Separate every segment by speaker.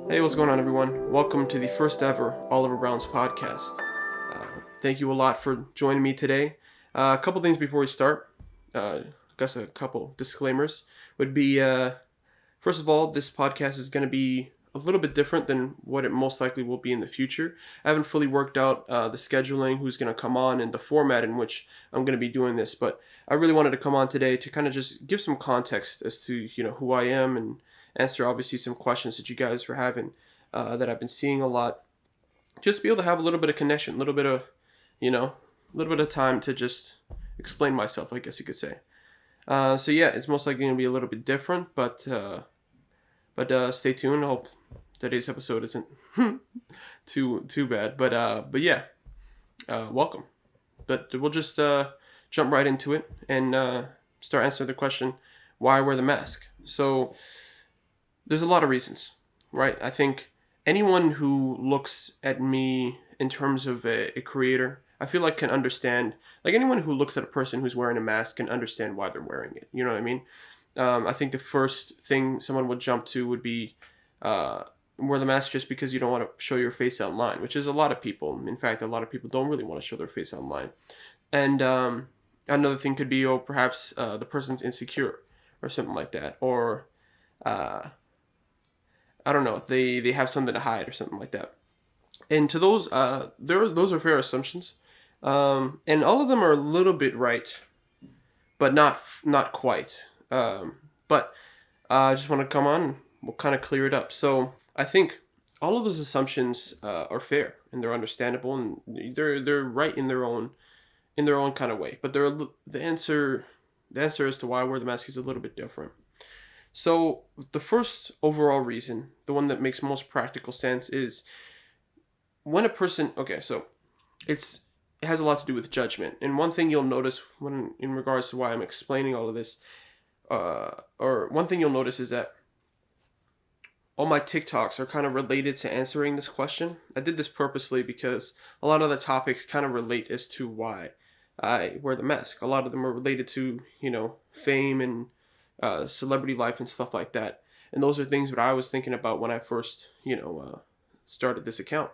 Speaker 1: Hey, what's going on, everyone? Welcome to the first ever Oliver Brown's podcast. Thank you a lot for joining me today. A couple things before we start. I guess a couple disclaimers would be first of all, this podcast is going to be a little bit different than what it most likely will be in the future. I haven't fully worked out the scheduling, who's going to come on, and the format in which I'm going to be doing this, but I really wanted to come on today to kind of just give some context as to who I am and answer obviously some questions that you guys were having that I've been seeing a lot. Just be able to have a little bit of connection, a little bit of a little bit of time to just explain myself, I guess you could say. So yeah, it's most likely going to be a little bit different, but stay tuned. I hope today's episode isn't too bad. But yeah, welcome. But we'll just jump right into it and start answering the question, why wear the mask? So there's a lot of reasons, right? I think anyone who looks at me in terms of a creator, I feel like can understand, like anyone who looks at a person who's wearing a mask can understand why they're wearing it. You know what I mean? I think the first thing someone would jump to would be wear the mask just because you don't want to show your face online, which is a lot of people. In fact, a lot of people don't really want to show their face online. And another thing could be, oh, perhaps the person's insecure or something like that. Or, I don't know, they have something to hide or something like that. And to those, those are fair assumptions. And all of them are a little bit right, but not quite. But I just want to come on and we'll kind of clear it up. So I think all of those assumptions are fair and they're understandable and they're right in their own kind of way. But the answer as to why I wear the mask is a little bit different. So the first overall reason, the one that makes most practical sense, is when a person. Okay, so it has a lot to do with judgment. And one thing you'll notice when in regards to why I'm explaining all of this, or one thing you'll notice is that all my TikToks are kind of related to answering this question. I did this purposely because a lot of the topics kind of relate as to why I wear the mask. A lot of them are related to, fame and celebrity life and stuff like that. And those are things that I was thinking about when I first, started this account.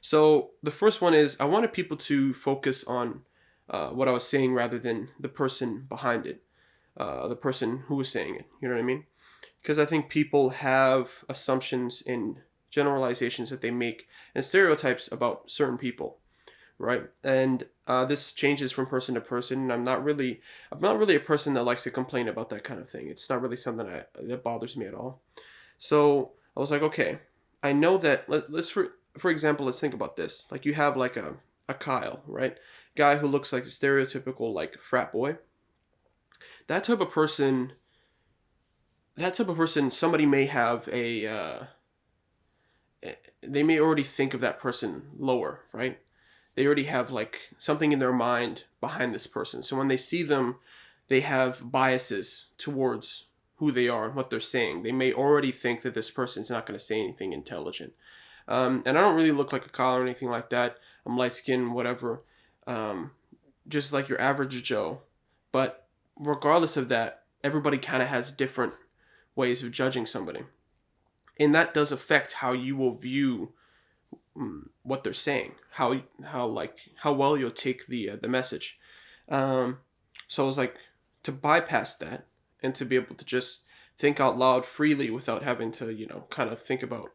Speaker 1: So the first one is I wanted people to focus on what I was saying rather than the person behind it, the person who was saying it. You know what I mean? Because I think people have assumptions and generalizations that they make and stereotypes about certain people, right? And this changes from person to person. And I'm not really a person that likes to complain about that kind of thing. It's not really something that bothers me at all. So I was like, okay, I know that. Let's for example, let's think about this. Like you have like a Kyle, right? Guy who looks like a stereotypical like frat boy. That type of person. Somebody may have they may already think of that person lower, right? They already have like something in their mind behind this person. So when they see them, they have biases towards who they are and what they're saying. They may already think that this person's not going to say anything intelligent. And I don't really look like a Kyle or anything like that. I'm light skinned, whatever. Just like your average Joe. But regardless of that, everybody kind of has different ways of judging somebody. And that does affect how you will view what they're saying, how well you'll take the message. So I was like, to bypass that and to be able to just think out loud freely without having to uh, kind of think about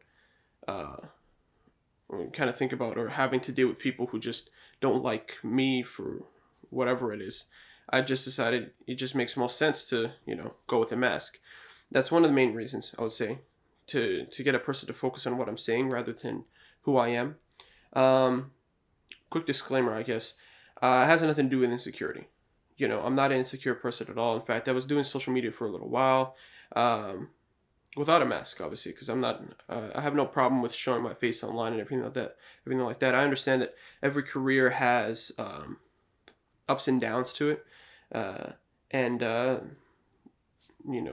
Speaker 1: or having to deal with people who just don't like me for whatever it is. I just decided it just makes most sense to go with a mask. That's one of the main reasons I would say to get a person to focus on what I'm saying rather than who I am. Quick disclaimer, I guess. It has nothing to do with insecurity. I'm not an insecure person at all. In fact, I was doing social media for a little while, without a mask, obviously, because I'm not. I have no problem with showing my face online and everything like that. I understand that every career has ups and downs to it, and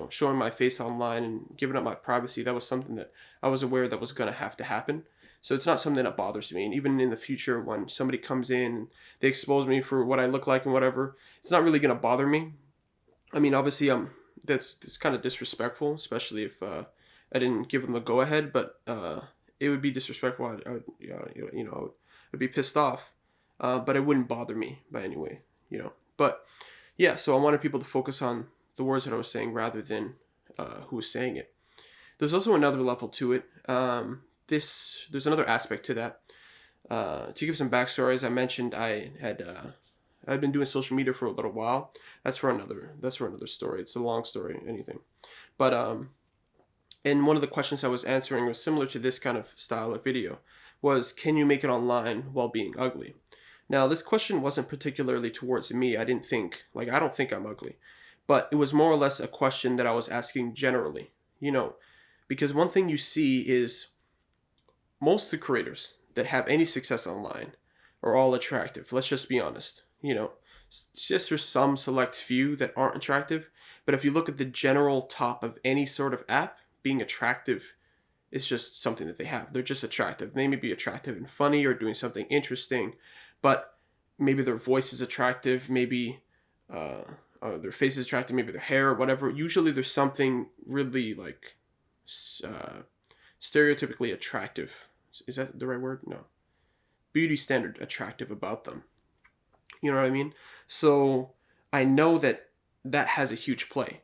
Speaker 1: showing my face online and giving up my privacy, that was something that I was aware that was going to have to happen. So it's not something that bothers me. And even in the future, when somebody comes in and they expose me for what I look like and whatever, it's not really going to bother me. I mean, obviously, that's kind of disrespectful, especially if I didn't give them a go ahead, but it would be disrespectful. I would, I'd be pissed off, but it wouldn't bother me by any way, But yeah, so I wanted people to focus on the words that I was saying rather than who was saying it. There's also another level to it. There's another aspect to that. To give some backstory, as I mentioned, I'd been doing social media for a little while. That's for another story. It's a long story, anything. But and one of the questions I was answering was similar to this kind of style of video, was can you make it online while being ugly? Now, this question wasn't particularly towards me. I don't think I'm ugly, but it was more or less a question that I was asking generally, because one thing you see is most of the creators that have any success online are all attractive. Let's just be honest. It's just there's some select few that aren't attractive, but if you look at the general top of any sort of app, being attractive is just something that they have. They're just attractive. They may be attractive and funny or doing something interesting, but maybe their voice is attractive, maybe their face is attractive, maybe their hair, whatever. Usually there's something really like uh, stereotypically attractive. Is that the right word? No. Beauty standard attractive about them. You know what I mean? So I know that has a huge play.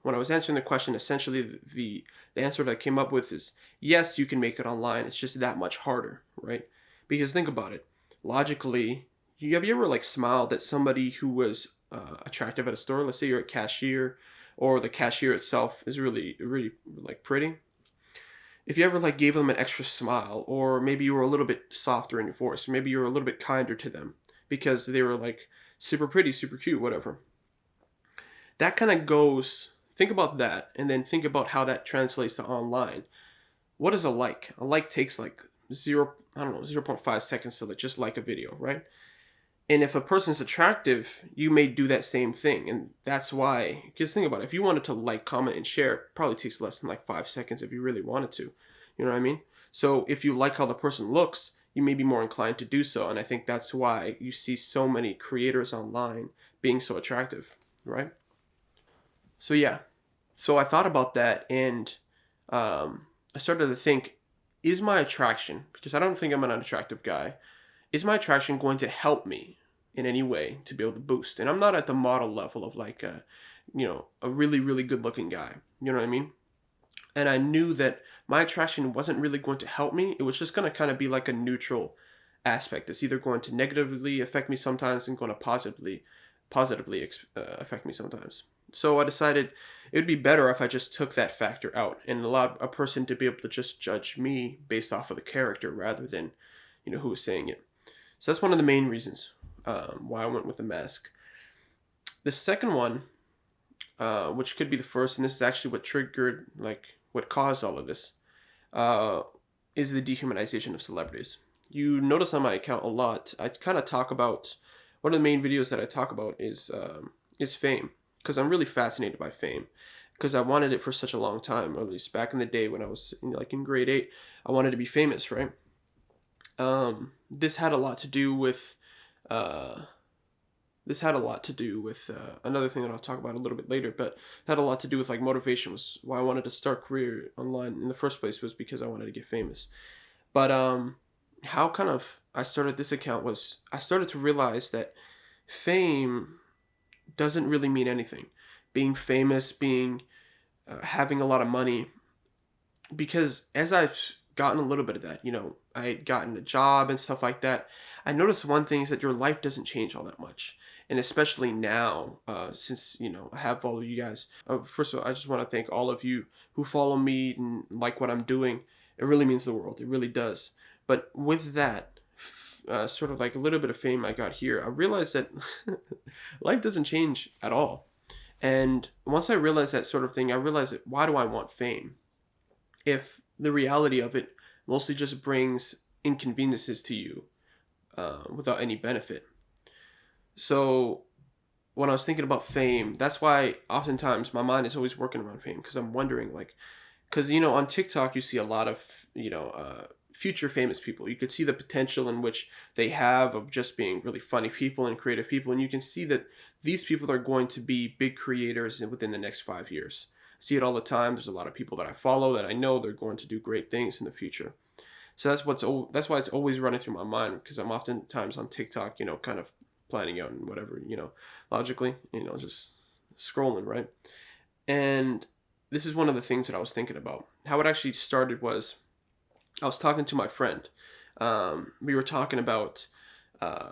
Speaker 1: When I was answering the question, essentially the answer that I came up with is yes, you can make it online. It's just that much harder, right? Because think about it. Logically, have you ever like smiled at somebody who was attractive at a store? Let's say you're a cashier, or the cashier itself is really, really like pretty. If you ever like gave them an extra smile, or maybe you were a little bit softer in your voice, or maybe you were a little bit kinder to them because they were like super pretty, super cute, whatever. That kind of goes. Think about that, and then think about how that translates to online. What is a like? A like takes like I don't know, 0.5 seconds to just like a video, right? And if a person's attractive, you may do that same thing. And that's why, because think about it, if you wanted to like, comment, and share, it probably takes less than like 5 seconds if you really wanted to. You know what I mean? So if you like how the person looks, you may be more inclined to do so. And I think that's why you see so many creators online being so attractive, right? So yeah. So I thought about that, and I started to think, is my attraction, because I don't think I'm an unattractive guy, is my attraction going to help me in any way to be able to boost? And I'm not at the model level of like a really, really good looking guy. You know what I mean? And I knew that my attraction wasn't really going to help me. It was just going to kind of be like a neutral aspect. It's either going to negatively affect me sometimes and going to positively affect me sometimes. So I decided it would be better if I just took that factor out and allowed a person to be able to just judge me based off of the character rather than who was saying it. So that's one of the main reasons why I went with the mask. The second one, which could be the first, and this is actually what triggered, like, what caused all of this, uh, is the dehumanization of celebrities. You notice on my account a lot, I kind of talk about, one of the main videos that I talk about is fame, because I'm really fascinated by fame, because I wanted it for such a long time, or at least back in the day when I was in grade 8, I wanted to be famous, right? This had a lot to do with uh, another thing that I'll talk about a little bit later, but it had a lot to do with like motivation. Was why I wanted to start career online in the first place, was because I wanted to get famous. But how kind of I started this account was I started to realize that fame doesn't really mean anything. Being famous, being having a lot of money, because as I've gotten a little bit of that, I had gotten a job and stuff like that. I noticed one thing is that your life doesn't change all that much, and especially now, since I have followed you guys. First of all, I just want to thank all of you who follow me and like what I'm doing. It really means the world. It really does. But with that, sort of like a little bit of fame I got here, I realized that life doesn't change at all. And once I realized that sort of thing, I realized that why do I want fame if the reality of it mostly just brings inconveniences to you without any benefit? So when I was thinking about fame, that's why oftentimes my mind is always working around fame, because I'm wondering, like, because on TikTok you see a lot of future famous people. You could see the potential in which they have of just being really funny people and creative people, and you can see that these people are going to be big creators within the next 5 years. see it all the time. There's a lot of people that I follow that I know they're going to do great things in the future. So that's why it's always running through my mind, because I'm oftentimes on TikTok, kind of planning out and whatever, logically, just scrolling, right? And this is one of the things that I was thinking about. How it actually started was I was talking to my friend. We were talking about, uh,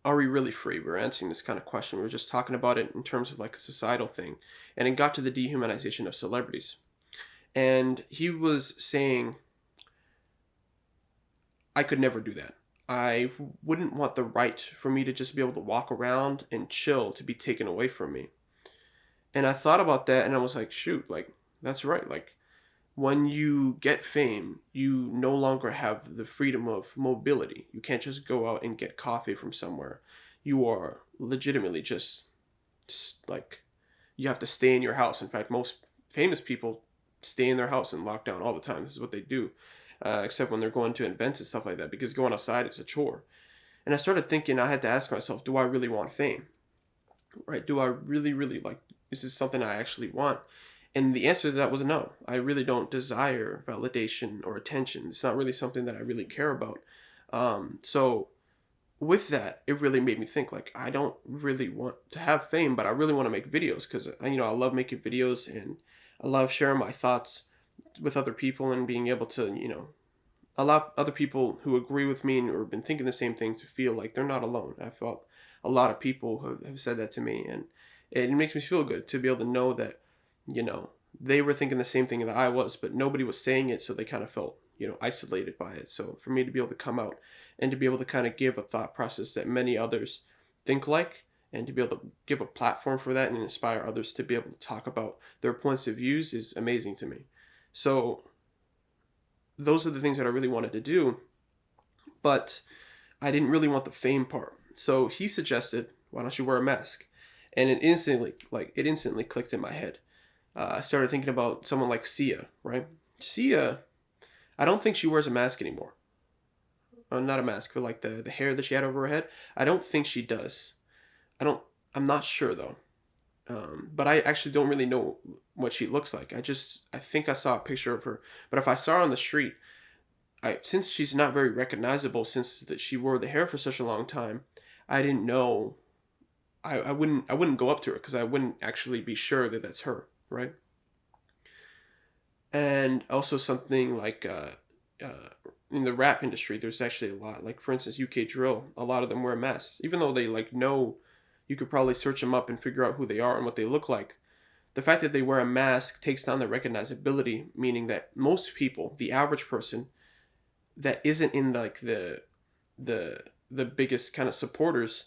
Speaker 1: are we really free? We were answering this kind of question. We were just talking about it in terms of like a societal thing. And it got to the dehumanization of celebrities. And he was saying, I could never do that. I wouldn't want the right for me to just be able to walk around and chill to be taken away from me. And I thought about that and I was like, shoot, like, that's right. Like, when you get fame, you no longer have the freedom of mobility. You can't just go out and get coffee from somewhere. You are legitimately just like, you have to stay in your house. In fact, most famous people stay in their house and lock down all the time. This is what they do, except when they're going to events and stuff like that, because going outside, it's a chore. And I started thinking, I had to ask myself, do I really want fame? Right? Do I really, really like, is this something I actually want? And the answer to that was no. I really don't desire validation or attention. It's not really something that I really care about. So with that, it really made me think, like, I don't really want to have fame, but I really want to make videos, because I love making videos, and I love sharing my thoughts with other people and being able to allow other people who agree with me or have been thinking the same thing to feel like they're not alone. I felt a lot of people have said that to me, and it makes me feel good to be able to know that they were thinking the same thing that I was, but nobody was saying it, so they kind of felt isolated by it. So for me to be able to come out and to be able to kind of give a thought process that many others think like, and to be able to give a platform for that and inspire others to be able to talk about their points of views is amazing to me. So those are the things that I really wanted to do, but I didn't really want the fame part. So he suggested, why don't you wear a mask? And it instantly clicked in my head. I started thinking about someone like Sia, right? Sia, I don't think she wears a mask anymore. Not a mask, but like the hair that she had over her head. I don't think she does. I'm not sure though. But I actually don't really know what she looks like. I think I saw a picture of her. But if I saw her on the street, since she's not very recognizable, since that she wore the hair for such a long time, I didn't know. I wouldn't go up to her because I wouldn't actually be sure that that's her, right? And also something like in the rap industry, there's actually a lot. Like for instance, UK Drill, a lot of them wear masks, even though they like know. You could probably search them up and figure out who they are and what they look like. The fact that they wear a mask takes down their recognizability, meaning that most people, the average person that isn't in like the biggest kind of supporters,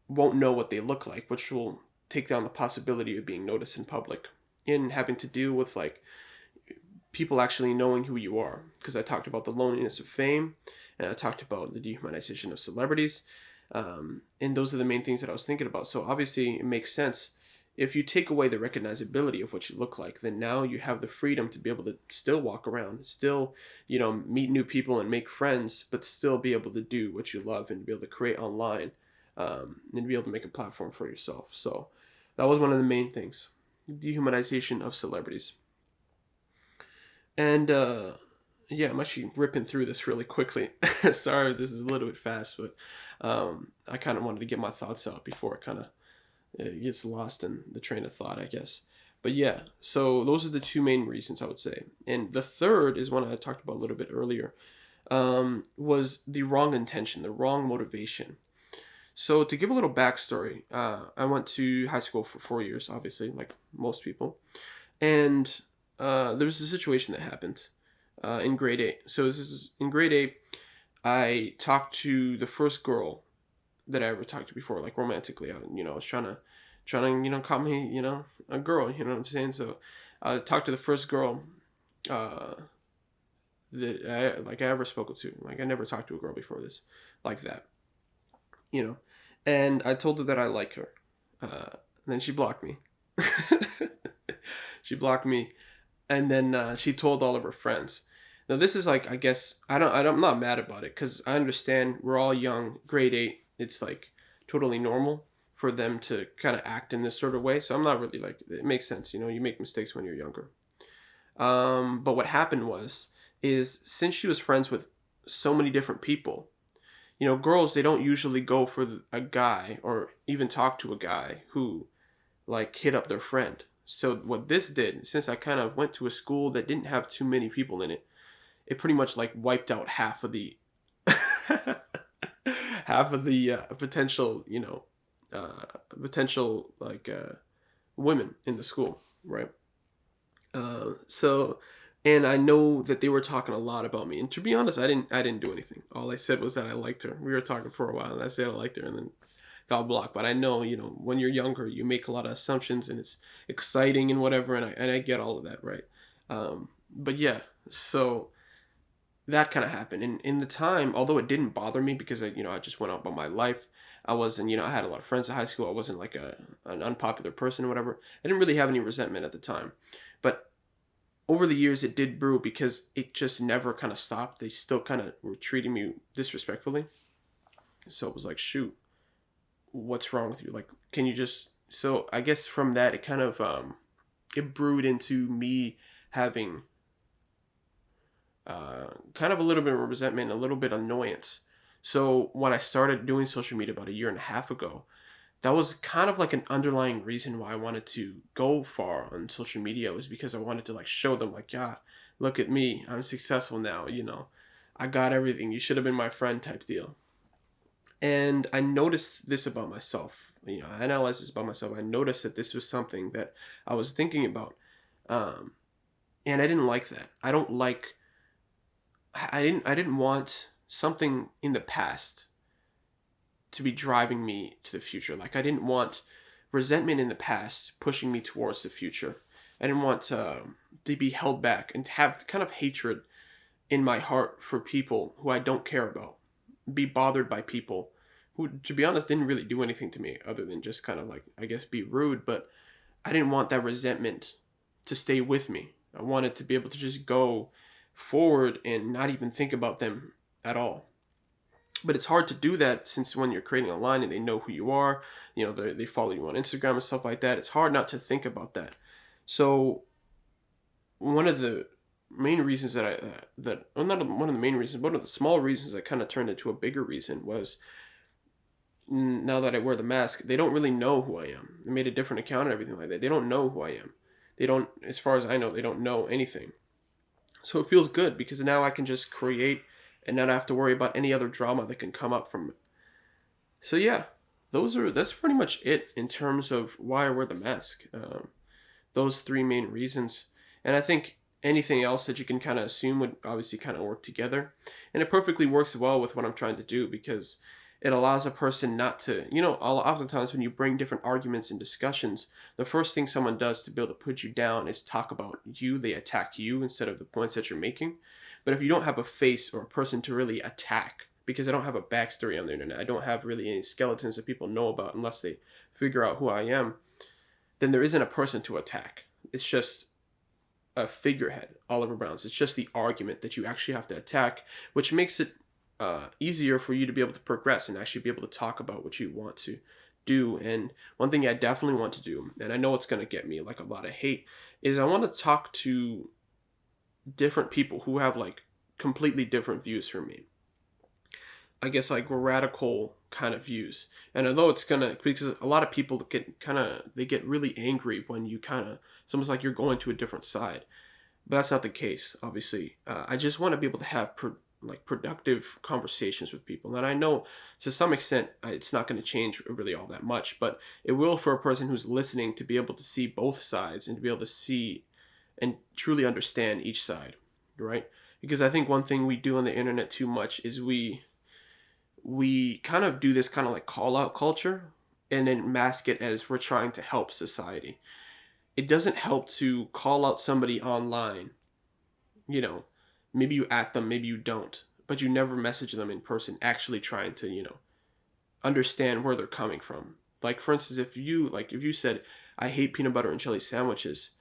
Speaker 1: won't know what they look like, which will take down the possibility of being noticed in public and having to deal with like people actually knowing who you are. Because I talked about the loneliness of fame, and I talked about the dehumanization of celebrities. And those are the main things that I was thinking about. So obviously it makes sense. If you take away the recognizability of what you look like, then now you have the freedom to be able to still walk around, still, meet new people and make friends, but still be able to do what you love and be able to create online, and be able to make a platform for yourself. So that was one of the main things, dehumanization of celebrities. And yeah, I'm actually ripping through this really quickly. Sorry if this is a little bit fast, but I kind of wanted to get my thoughts out before it kind of gets lost in the train of thought, I guess. But yeah, so those are the two main reasons I would say. And the third is one I talked about a little bit earlier, was the wrong intention, the wrong motivation. So to give a little backstory, I went to high school for 4 years, obviously, like most people. And there was a situation that happened in grade 8. So this is in grade 8, I talked to the first girl that I ever talked to before, like romantically. I was trying to, call me, a girl, you know what I'm saying? So I talked to the first girl that I ever spoke to. Like I never talked to a girl before this, like that, and I told her that I like her. And then she blocked me. She blocked me, and then she told all of her friends. Now this is like, I guess I'm not mad about it because I understand we're all young. Grade 8, it's like totally normal for them to kind of act in this sort of way. So I'm not really like, it makes sense. You make mistakes when you're younger. But what happened is since she was friends with so many different people, girls, they don't usually go for a guy or even talk to a guy who like hit up their friend. So what this did, since I kind of went to a school that didn't have too many people in it, it pretty much like wiped out half of the half of the potential, potential like women in the school, right? So, and I know that they were talking a lot about me. And to be honest, I didn't do anything. All I said was that I liked her. We were talking for a while, and I said I liked her, and then got blocked. But I know, when you're younger, you make a lot of assumptions, and it's exciting and whatever. And I get all of that, right? But yeah, so that kind of happened. And in the time, although it didn't bother me because I just went out about my life. I wasn't, I had a lot of friends in high school. I wasn't like an unpopular person or whatever. I didn't really have any resentment at the time, but over the years it did brew because it just never kind of stopped. They still kind of were treating me disrespectfully. So it was like, shoot, what's wrong with you? Like, can you just? So I guess from that it kind of it brewed into me having kind of a little bit of resentment, a little bit of annoyance. So when I started doing social media about a year and a half ago, that was kind of like an underlying reason why I wanted to go far on social media, was because I wanted to like show them like, yeah, look at me, I'm successful now, I got everything, you should have been my friend type deal. And I noticed this about myself. I analyzed this about myself. I noticed that this was something that I was thinking about, um, and I didn't like that. I didn't want something in the past to be driving me to the future. Like, I didn't want resentment in the past pushing me towards the future. I didn't want to be held back and have kind of hatred in my heart for people who I don't care about. Be bothered by people who, to be honest, didn't really do anything to me other than just kind of like, I guess, be rude. But I didn't want that resentment to stay with me. I wanted to be able to just go forward and not even think about them at all. But it's hard to do that, since when you're creating a line and they know who you are, they follow you on Instagram and stuff like that. It's hard not to think about that. So one of the main reasons not one of the main reasons, one of the small reasons that kind of turned into a bigger reason was, now that I wear the mask, they don't really know who I am. I made a different account and everything like that. They don't know who I am. They don't, as far as I know, they don't know anything. So it feels good because now I can just create and not have to worry about any other drama that can come up from it. So yeah, that's pretty much it in terms of why I wear the mask. Those three main reasons, and I think anything else that you can kind of assume would obviously kind of work together, and it perfectly works well with what I'm trying to do, because it allows a person not to, oftentimes when you bring different arguments and discussions, the first thing someone does to be able to put you down is talk about you. They attack you instead of the points that you're making. But if you don't have a face or a person to really attack, because I don't have a backstory on the internet, I don't have really any skeletons that people know about unless they figure out who I am, then there isn't a person to attack. It's just a figurehead, Oliver Brown's. It's just the argument that you actually have to attack, which makes it easier for you to be able to progress and actually be able to talk about what you want to do. And one thing I definitely want to do, and I know it's going to get me like a lot of hate, is I want to talk to different people who have like completely different views from me. I guess like radical kind of views. And although it's gonna, because a lot of people they get really angry when you it's almost like you're going to a different side. But that's not the case, obviously. I just want to be able to have productive conversations with people. And I know to some extent it's not going to change really all that much, but it will for a person who's listening to be able to see both sides and to be able to see and truly understand each side, right? Because I think one thing we do on the internet too much is we kind of do this kind of like call out culture and then mask it as we're trying to help society. It doesn't help to call out somebody online. Maybe you at them, maybe you don't, but you never message them in person actually trying to, understand where they're coming from. Like, for instance, if you said, I hate peanut butter and jelly sandwiches,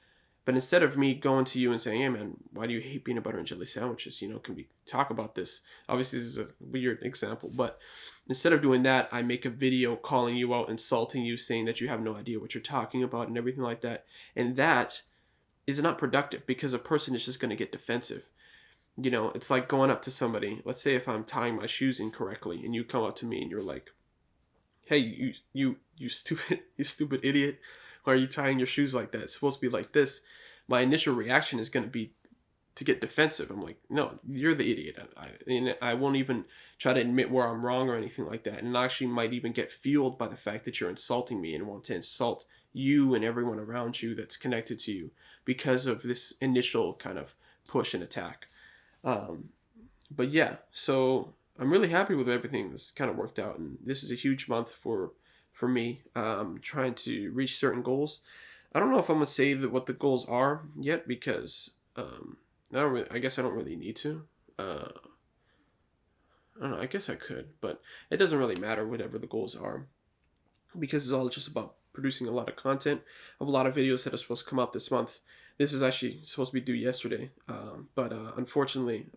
Speaker 1: But instead of me going to you and saying, "Hey man, why do you hate peanut butter and jelly sandwiches? Can we talk about this?" Obviously, this is a weird example, but instead of doing that, I make a video calling you out, insulting you, saying that you have no idea what you're talking about, and everything like that. And that is not productive because a person is just going to get defensive. It's like going up to somebody. Let's say if I'm tying my shoes incorrectly, and you come up to me and you're like, "Hey, you stupid you stupid idiot! Why are you tying your shoes like that? It's supposed to be like this." My initial reaction is going to be to get defensive. I'm like, "No, you're the idiot." And I won't even try to admit where I'm wrong or anything like that. And I actually might even get fueled by the fact that you're insulting me and want to insult you and everyone around you that's connected to you because of this initial kind of push and attack. Um, but yeah, so I'm really happy with everything that's kind of worked out, and this is a huge month for me. Trying to reach certain goals. I don't know if I'm gonna say that what the goals are yet because I guess I don't really need to. I don't know. I guess I could, but it doesn't really matter whatever the goals are because it's all just about producing a lot of content. I have a lot of videos that are supposed to come out this month. This was actually supposed to be due yesterday, but unfortunately,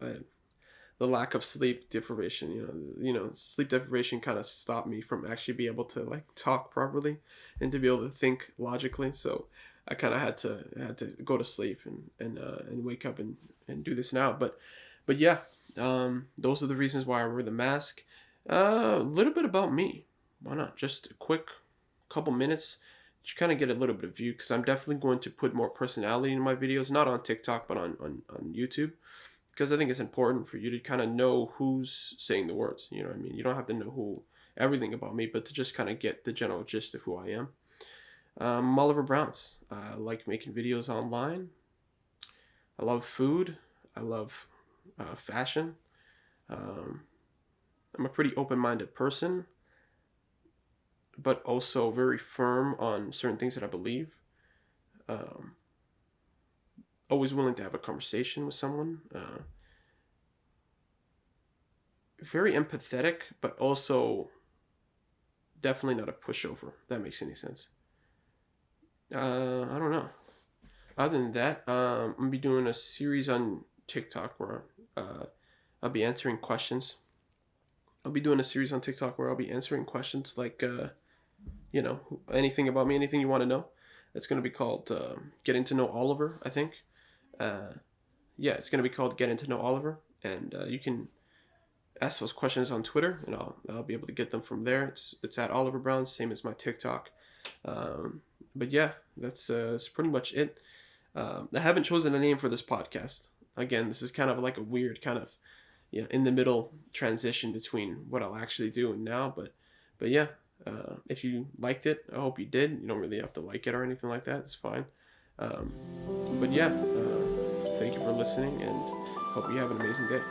Speaker 1: the lack of sleep deprivation, sleep deprivation kind of stopped me from actually be able to like talk properly and to be able to think logically. So I kind of had to go to sleep and wake up and do this now. But yeah, those are the reasons why I wear the mask. A little bit about me. Why not? Just a quick couple minutes to kind of get a little bit of view because I'm definitely going to put more personality in my videos, not on TikTok, but on YouTube. Because I think it's important for you to kind of know who's saying the words. You know what I mean? You don't have to know everything about me, but to just kind of get the general gist of who I am. I'm Oliver Browns. I like making videos online. I love food. I love fashion. Um, I'm a pretty open-minded person, but also very firm on certain things that I believe. Um, Always willing to have a conversation with someone. Very empathetic, but also definitely not a pushover. If that makes any sense. I don't know. Other than that, I'm gonna be doing a series on TikTok where I'll be answering questions. I'll be doing a series on TikTok where I'll be answering questions like, anything about me, anything you want to know. It's gonna be called Getting to Know Oliver, I think. Uh, yeah, it's gonna be called Getting to Know Oliver, and you can ask those questions on Twitter, and I'll be able to get them from there. It's at Oliver Brown, same as my TikTok. Um, but yeah, that's pretty much it. I haven't chosen a name for this podcast. Again, this is kind of like a weird kind of in the middle transition between what I'll actually do and now. But yeah, if you liked it, I hope you did. You don't really have to like it or anything like that. It's fine. Um, but yeah, thank you for listening, and hope you have an amazing day.